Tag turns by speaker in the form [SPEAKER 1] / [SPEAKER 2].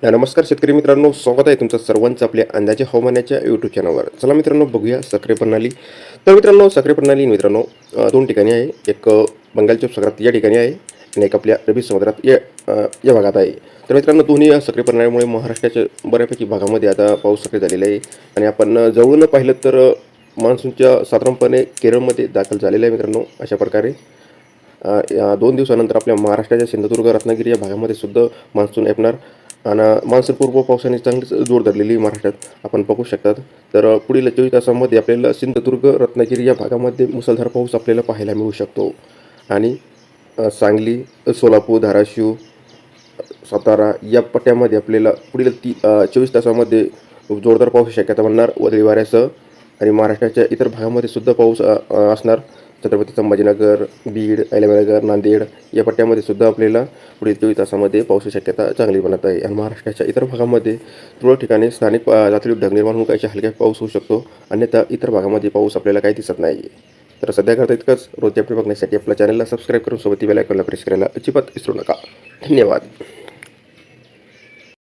[SPEAKER 1] नमस्कार शेतकरी मित्रांनो, स्वागत आहे तुमचं सर्वांचं आपल्या अंदाजे हवामानाच्या यूट्यूब चॅनलवर. चला मित्रांनो, बघूया साखरे प्रणाली. तर मित्रांनो, साखरे प्रणाली मित्रांनो दोन ठिकाणी आहे. एक बंगालच्या उपसागरात या ठिकाणी आहे आणि एक आपल्या अरबी समुद्रात या भागात आहे. तर मित्रांनो, दोन्ही साखरे प्रणालीमुळे महाराष्ट्राच्या बऱ्यापैकी भागामध्ये आता पाऊस सक्रिय झालेला आहे आणि आपण जवळून पाहिलं तर मान्सूनच्या साधारणपणे केरळमध्ये दाखल झालेला आहे मित्रांनो. अशा प्रकारे या 2 दिवसानंतर आपल्या महाराष्ट्राच्या सिंधुदुर्ग, रत्नागिरी या भागामध्ये सुद्धा मान्सून येणार आणि मान्सूनपूर्व पावसाने चांगलीच जोर धरलेली महाराष्ट्रात आपण बघू शकतात. तर पुढील 24 तासांमध्ये आपल्याला सिंधुदुर्ग, रत्नागिरी या भागामध्ये मुसळधार पाऊस आपल्याला पाहायला मिळू शकतो आणि सांगली, सोलापूर, धाराशिव, सातारा या पट्ट्यामध्ये आपल्याला पुढील 24 तासामध्ये जोरदार पावसाची शक्यता बनणार वादळी वाऱ्यासह आणि महाराष्ट्राच्या इतर भागामध्ये सुद्धा पाऊस असणार. छत्रपती संभाजीनगर, बीड, अहिल्यानगर, नांदेड या पट्ट्यामध्ये सुद्धा आपल्याला पुढील 24 तासामध्ये पावसाची शक्यता चांगली बनत आहे आणि महाराष्ट्राच्या इतर भागामध्ये तुरळक ठिकाणी स्थानिक पातळीवर ढग निर्माण होऊन काही हलक्या पाऊस होऊ शकतो. अन्यथा इतर भागामध्ये पाऊस आपल्याला काही दिसत नाही. तर सध्या करता इतकंच. रोजचे अपडेट बघण्यासाठी आपल्या चॅनलला सबस्क्राईब करून सोबत बेल आयकॉनला प्रेस करायला अजिबात विसरू नका. धन्यवाद.